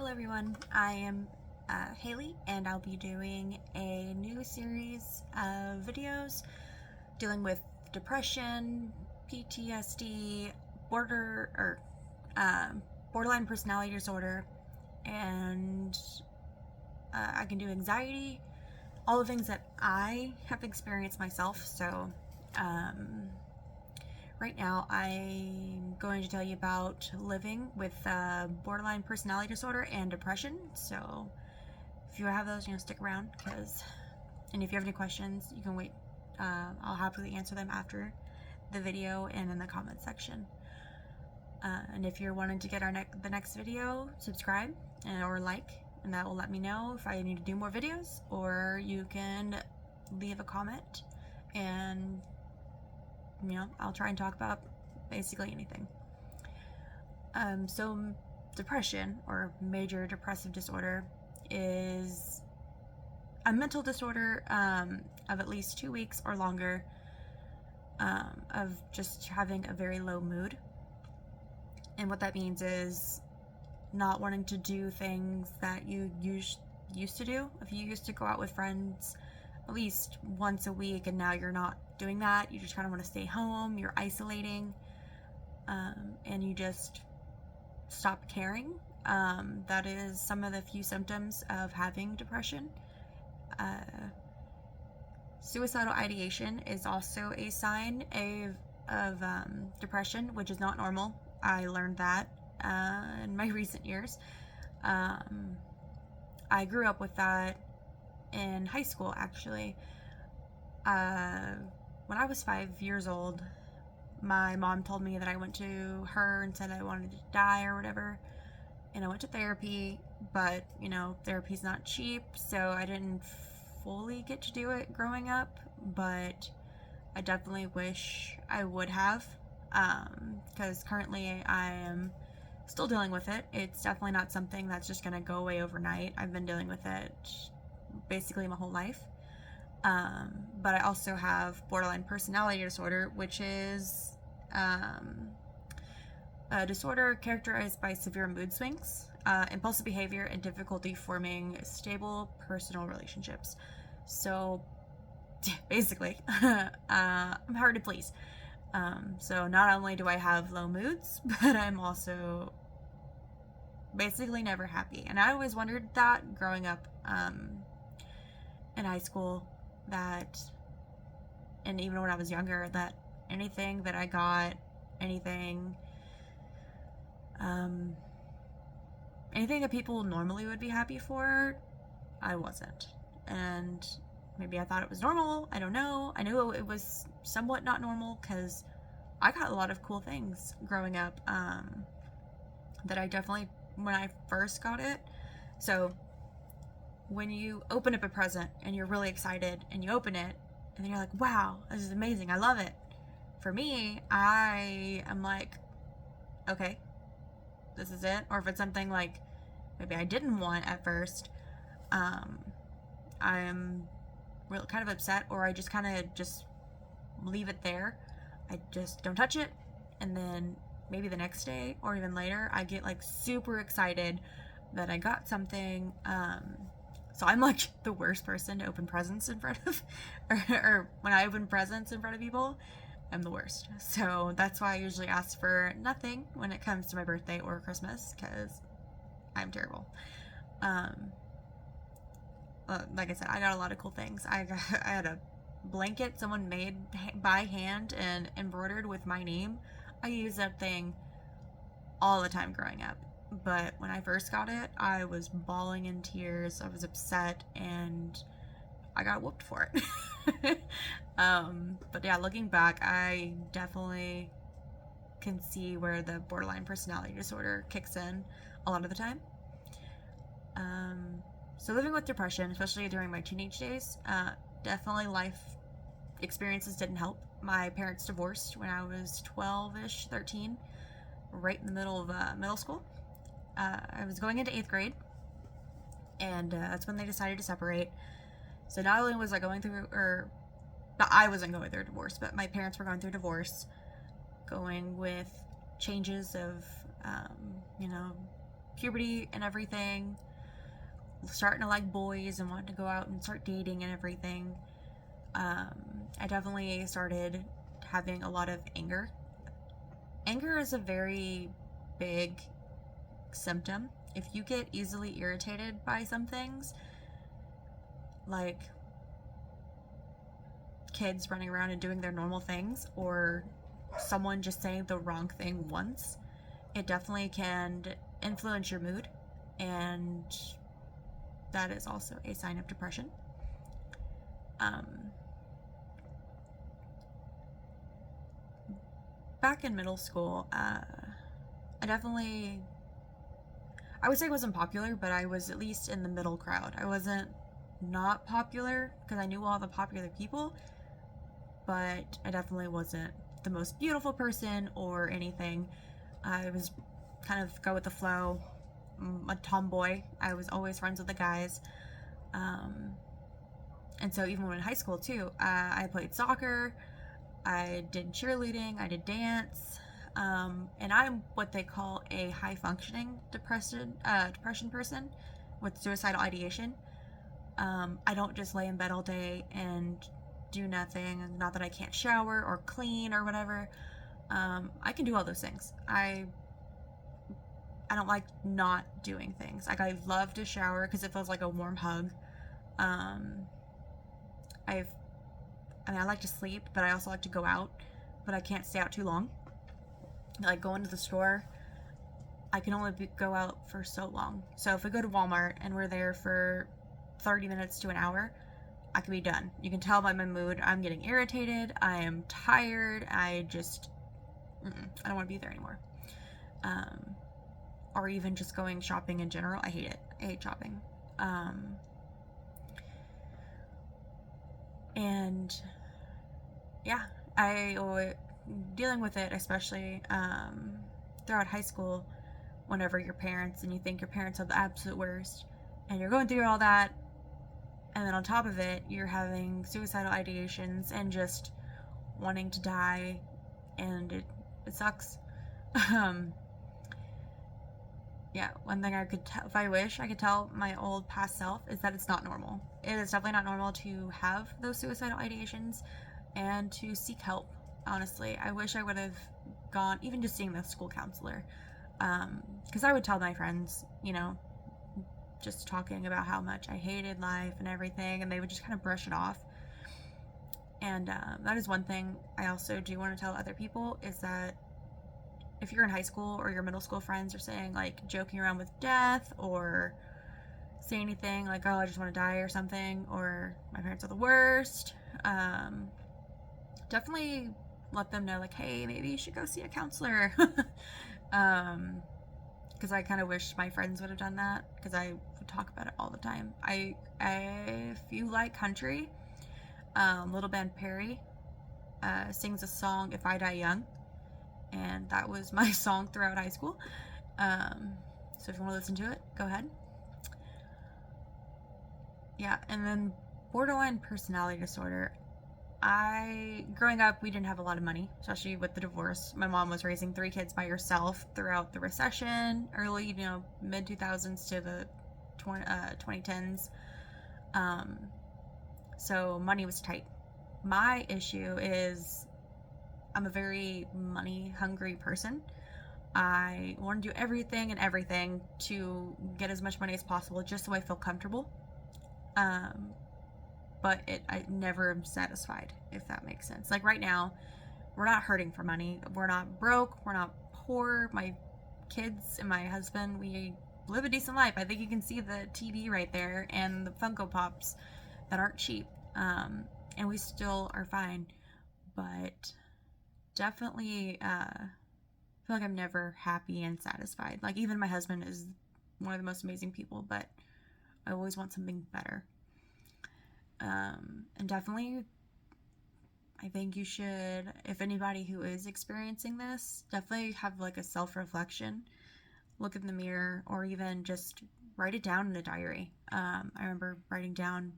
Hello everyone, I am Haley and I'll be doing a new series of videos dealing with depression, PTSD, borderline personality disorder, and I can do anxiety, all the things that I have experienced myself. So right now, I'm going to tell you about living with borderline personality disorder and depression. So, if you have those, stick around. And if you have any questions, you can wait. I'll happily answer them after the video and in the comment section. And if you're wanting to get the next video, subscribe or like, and that will let me know if I need to do more videos. Or you can leave a comment and I'll try and talk about basically anything. So depression or major depressive disorder is a mental disorder of at least 2 weeks or longer of just having a very low mood. And what that means is not wanting to do things that you used to do. If you used to go out with friends at least once a week and now you're not doing that, you just kind of want to stay home, you're isolating, and you just stop caring. That is some of the few symptoms of having depression. Suicidal ideation is also a sign of depression, which is not normal. I learned that in my recent years. I grew up with that in high school, actually. When I was 5 years old, my mom told me that I went to her and said I wanted to die or whatever. And I went to therapy, but, therapy's not cheap, so I didn't fully get to do it growing up, but I definitely wish I would have, because currently I am still dealing with it. It's definitely not something that's just going to go away overnight. I've been dealing with it basically my whole life. But I also have borderline personality disorder, which is a disorder characterized by severe mood swings, impulsive behavior, and difficulty forming stable personal relationships. So basically, I'm hard to please. So not only do I have low moods, but I'm also basically never happy. And I always wondered that growing up in high school, and even when I was younger, that anything that I got, anything that people normally would be happy for, I wasn't. And maybe I thought it was normal. I don't know. I knew it was somewhat not normal because I got a lot of cool things growing up that I definitely, when I first got it. So when you open up a present and you're really excited and you open it and then you're like, wow, this is amazing, I love it. For me, I am like, okay, this is it. Or if it's something like maybe I didn't want at first, I'm really kind of upset, or I just kind of just leave it there. I just don't touch it, and then maybe the next day or even later I get like super excited that I got something. So I'm like the worst person to open presents in front of, or when I open presents in front of people, I'm the worst. So that's why I usually ask for nothing when it comes to my birthday or Christmas, because I'm terrible. Like I said, I got a lot of cool things. I had a blanket someone made by hand and embroidered with my name. I used that thing all the time growing up. But when I first got it, I was bawling in tears. I was upset, and I got whooped for it. But yeah, looking back, I definitely can see where the borderline personality disorder kicks in a lot of the time. So living with depression, especially during my teenage days, definitely life experiences didn't help. My parents divorced when I was 12-ish, 13, right in the middle of middle school. I was going into 8th grade, and that's when they decided to separate. So not only was I going through, or I wasn't going through a divorce, but my parents were going through a divorce, going with changes of, puberty and everything, starting to like boys and wanting to go out and start dating and everything, I definitely started having a lot of anger. Anger is a very big symptom. If you get easily irritated by some things, like kids running around and doing their normal things, or someone just saying the wrong thing once, it definitely can influence your mood, and that is also a sign of depression. Um, Back in middle school, I would say I wasn't popular, but I was at least in the middle crowd. I wasn't not popular because I knew all the popular people, but I definitely wasn't the most beautiful person or anything. I was kind of go with the flow, a tomboy. I was always friends with the guys. And so even when in high school too, I played soccer, I did cheerleading, I did dance, and I'm what they call a high functioning depression person with suicidal ideation. I don't just lay in bed all day and do nothing. Not that I can't shower or clean or whatever. I can do all those things. I don't like not doing things. Like, I love to shower because it feels like a warm hug. Um, I've I like to sleep, but I also like to go out, but I can't stay out too long. Like, going to the store, I can only go out for so long. So if we go to Walmart and we're there for 30 minutes to an hour, I can be done. You can tell by my mood, I'm getting irritated, I am tired, I don't want to be there anymore. Or even just going shopping in general, I hate it. I hate shopping. And yeah, dealing with it, especially throughout high school, whenever your parents, and you think your parents are the absolute worst, and you're going through all that, and then on top of it, you're having suicidal ideations and just wanting to die, and it sucks. Yeah, one thing I could if I wish I could tell my old past self is that it's not normal. It is definitely not normal to have those suicidal ideations and to seek help. Honestly, I wish I would have gone, even just seeing the school counselor, because I would tell my friends, just talking about how much I hated life and everything, and they would just kind of brush it off. And that is one thing I also do want to tell other people, is that if you're in high school or your middle school friends are saying, like, joking around with death, or say anything like, oh, I just want to die or something, or my parents are the worst, definitely let them know, like, hey, maybe you should go see a counselor. Because I kind of wish my friends would have done that, because I would talk about it all the time. If you like country, Little Band Perry sings a song, If I Die Young, and that was my song throughout high school. So if you want to listen to it, go ahead. Yeah, and then borderline personality disorder. Growing up, we didn't have a lot of money, especially with the divorce. My mom was raising 3 kids by herself throughout the recession, early, mid 2000s to the 2010s. So money was tight. My issue is I'm a very money hungry person. I want to do everything to get as much money as possible just so I feel comfortable. But I never am satisfied, if that makes sense. Like, right now, we're not hurting for money. We're not broke. We're not poor. My kids and my husband, we live a decent life. I think you can see the TV right there and the Funko Pops that aren't cheap. And we still are fine. But definitely feel like I'm never happy and satisfied. Like, even my husband is one of the most amazing people, but I always want something better. And definitely, I think you should, if anybody who is experiencing this, definitely have like a self-reflection, look in the mirror, or even just write it down in a diary. I remember writing down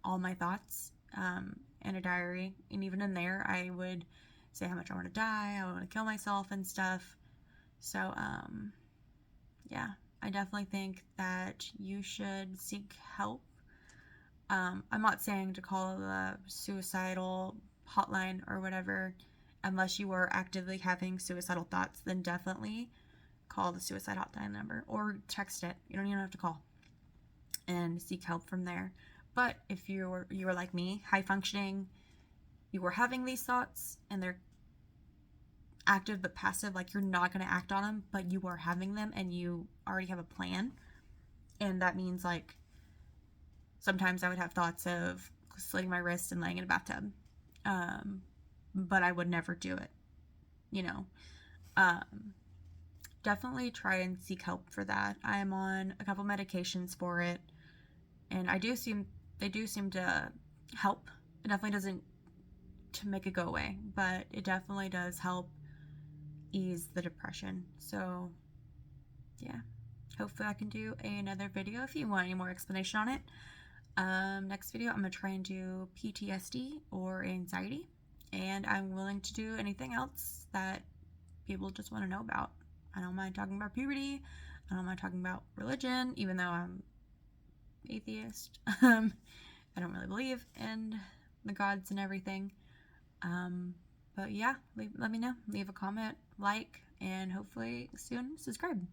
all my thoughts in a diary, and even in there, I would say how much I want to die, I want to kill myself and stuff. So, yeah, I definitely think that you should seek help. I'm not saying to call the suicidal hotline or whatever unless you are actively having suicidal thoughts. Then definitely call the suicide hotline number or text it. You don't even have to call, and seek help from there. But if you are like me, high functioning, you were having these thoughts and they're active but passive, like you're not going to act on them, but you are having them and you already have a plan. And that means, like, sometimes I would have thoughts of slitting my wrist and laying in a bathtub, but I would never do it, you know. Um, Definitely try and seek help for that. I am on a couple medications for it, and they do seem to help. It definitely doesn't to make it go away, but it definitely does help ease the depression. So yeah, hopefully I can do another video if you want any more explanation on it. Next video, I'm gonna try and do PTSD or anxiety, and I'm willing to do anything else that people just want to know about. I don't mind talking about puberty. I don't mind talking about religion, even though I'm atheist. I don't really believe in the gods and everything. But yeah, let me know. Leave a comment, like, and hopefully soon subscribe.